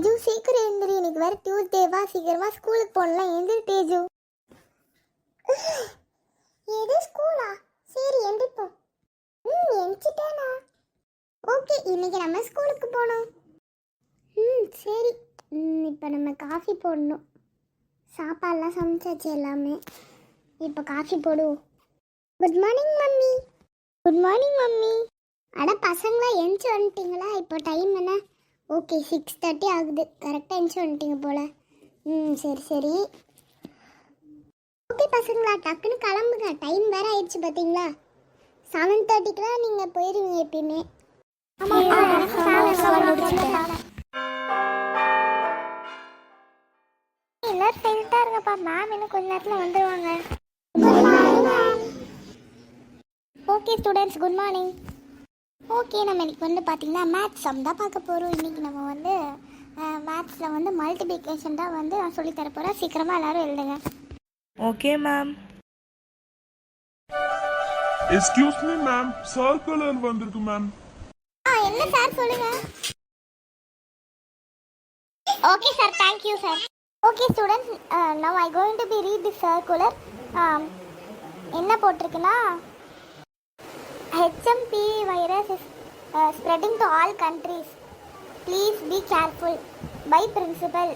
தேஜு சீக்கிரம் எழுந்திரி, இன்னைக்கு வேற டியூஸ்டேவா, சீக்கிரமா ஸ்கூலுக்கு போகலாம். எழுந்திரி தேஜு. எது ஸ்கூலா? சரி எந்திரிப்போம். எந்திரிச்சிட்டேனா? ஓகே, இன்னைக்கு நம்ம ஸ்கூலுக்கு போகணும். சரி. இப்போ நம்ம காஃபி போடணும். சாப்பாடெலாம் சமைச்சாச்சு எல்லாமே. இப்போ காஃபி போடுவோம். Good morning mummy. Good morning mummy. அட பசங்களா எந்திச்சு வந்துட்டீங்களா? இப்போ டைம் என்ன? ஓகே 6:30 ஆகுது. கரெக்டாக எந்திச்சு வந்துட்டீங்க போல. சரி சரி. ஓகே பசங்களா, டக்குன்னு கிளம்புங்க. டைம் வேற ஆயிடுச்சு பார்த்தீங்களா? 7:30க்குலாம் நீங்கள் போயிடுவீங்க எப்பயுமே. எல்லாரும் சைலண்டாக இருங்கப்பா. மேம் இன்னும் கொஞ்ச நேரத்தில் வந்துடுவாங்க. Okay students, good morning. Okay, நம்ம இன்னைக்கு வந்து பார்த்தீங்கன்னா மேத்ஸ் சம் தான் பார்க்க போகிறோம். இன்றைக்கி நம்ம வந்து மேத்ஸில் வந்து மல்டிப்ளிகேஷன் தான் வந்து நான் சொல்லித்தர போகிறேன். சீக்கிரமாக எல்லோரும் எழுதுங்க. Okay ma'am. Excuse me ma'am, circular வந்திருக்கு மேம். என்ன சார் சொல்லுங்க. Okay sir, thank you sir. Okay students, now I going to be read the circular. என்ன போட்டிருக்குன்னா, HMP virus is spreading to all countries. Please be careful. By principal.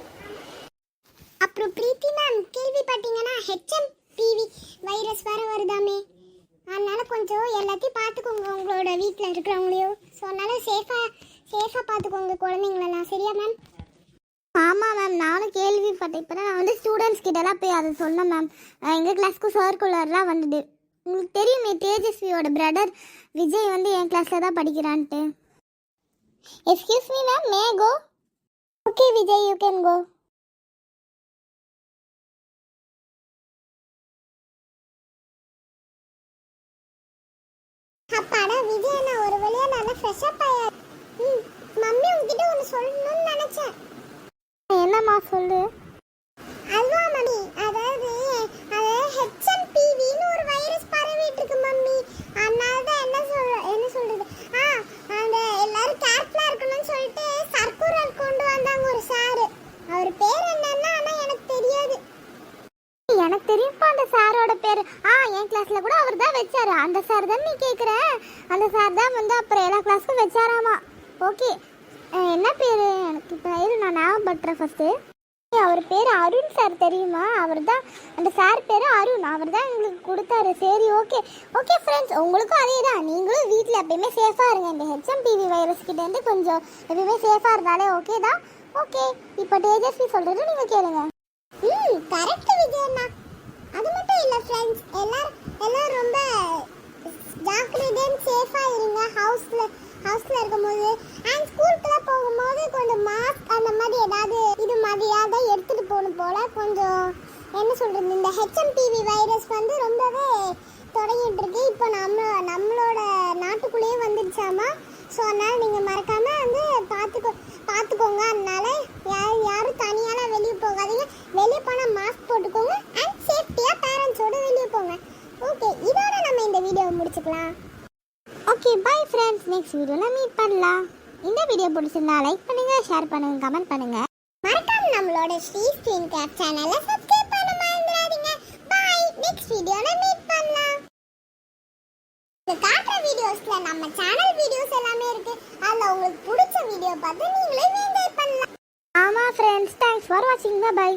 அப்புறம் பிரீத்தி ma'am கேள்விப்பட்டீங்கன்னா HMPV virus வர வருதாமே. அதனால கொஞ்சம் எல்லாத்தையும் பார்த்துக்கோங்க, உங்களோட வீட்டில் இருக்கிறவங்களையும். ஸோ அதனால சேஃபாக பார்த்துக்கோங்க குழந்தைங்களெல்லாம். சரியா மேம்? ஆமாம் மேம், நானும் கேள்விப்பட்டேன். இப்போ நான் வந்து ஸ்டூடெண்ட்ஸ் கிட்டலாம் போய் அதை சொன்னேன் மேம். எங்கள் கிளாஸ்க்கு சர்க்குலர்லாம் வந்தது. உங்களுக்கு தெரியுமே, தேஜஸ்வியோட பிரதர் விஜய் வந்து என் கிளாஸில் தான் படிக்கிறான்ட்டு. Excuse me ma'am, may go? Okay Vijay, you can go. அப்பாடா விஜய், நான் ஒரு வழியா நல்லா ஃப்ரெஷ் அப் ஆயா. மம்மி உங்ககிட்ட ஒன்று சொல்லணும்னு நினைச்சேன். என்னம்மா சொல்லு. அதுவா மம்மி, அதாவது HMPVன்னு ஒரு வைரஸ் பரவிட்டு இருக்கு மம்மி. அதனால தான் என்ன சொல்றது, அந்த எல்லாரும் கேர்ஃபுல்லா இருக்கணும்னு சொல்லிட்டு சர்க்குலர் கொண்டு வந்தாங்க ஒரு சார். அவர் பேர் என்னன்னா ஆனால் எனக்கு தெரியாது. எனக்கு தெரியும்ப்பா அந்த சாரோட பேர். என் கிளாஸ்ல கூட அவர் தான் வச்சாரு. அந்த சார் தான் நீ கேட்குற. அந்த சார் தான் வந்து அப்புறம் எல்லா கிளாஸ்க்கும் வச்சாராமா. ஓகே, என்ன பேர்? எனக்கு பேர் நான் ஞாபகப்படுறேன் ஃபர்ஸ்ட்டு. அவர் பேர் அருண் சார், தெரியுமா? அவர் தான், அந்த சார் பேர் அருண். அவர் தான் எங்களுக்கு கொடுத்தாரு. சரி ஓகே. ஓகே ஃப்ரெண்ட்ஸ், உங்களுக்கும் அதே தான். நீங்களும் வீட்டில் எப்பயுமே சேஃபாக இருங்க. இந்த HMPV வைரஸ் கிட்டேருந்து கொஞ்சம் எப்பயுமே சேஃபாக இருந்தாலே ஓகே தான். ஓகே, இப்போ தேஜஸ்வி சொல்கிறது நீங்கள் கேளுங்க. கரெக்ட் விஜயண்ணா. அது மட்டும் இல்லை ஃப்ரெண்ட்ஸ், எல்லாரும் ரொம்ப ஜாக்கிரதையாக சேஃபாக இருங்க. ஹவுஸ்ல இருக்கும்போது அண்ட் ஸ்கூலுக்குலாம் போகும்போது கொஞ்சம் மாஸ்க் அந்த மாதிரி ஏதாவது இது மாதிரியாக தான் எடுத்துகிட்டு போகணும் போல். கொஞ்சம் என்ன சொல்கிறது, இந்த HMPV வைரஸ் வந்து ரொம்பவே தொடங்கிட்டு இருக்கு. இப்போ நம்மளோட நாட்டுக்குள்ளேயே வந்துடுச்சாமா. ஸோ அதனால் நீங்கள் மறக்காமல் வந்து பார்த்துக்கோங்க. அதனால யாரும் தனியாலாம் வெளியே போகாதீங்க. வெளியே போனால் மாஸ்க் போட்டுக்கோங்க அண்ட் சேஃப்டியாக பேரண்ட்ஸோடு வெளியே போங்க. ஓகே, இதோட நம்ம இந்த வீடியோவை முடிச்சுக்கலாம். ஓகே பை ஃப்ரெண்ட்ஸ், நெக்ஸ்ட் வீடியோவில் மீட் பண்ணலாம். இந்த வீடியோ பிடிச்சிருந்தா லைக் பண்ணுங்க, ஷேர் பண்ணுங்க, கமெண்ட் பண்ணுங்க. மறக்காம நம்மளோட ஸ்ரீ ஸ்கிரீன் கேப் சேனலை சப்ஸ்கிரைப் பண்ண மறந்துடாதீங்க. பை, நெக்ஸ்ட் வீடியோவில் மீட் பண்ணலாம். இந்த காட்டுற வீடியோஸ்ல நம்ம சேனல் வீடியோஸ் எல்லாமே இருக்கு. அதில் உங்களுக்கு பிடிச்ச வீடியோ பார்த்து நீங்களே என்ஜாய் பண்ணலாம். ஆமாம் ஃப்ரெண்ட்ஸ், தேங்க்ஸ் ஃபார் வாட்சிங். பை.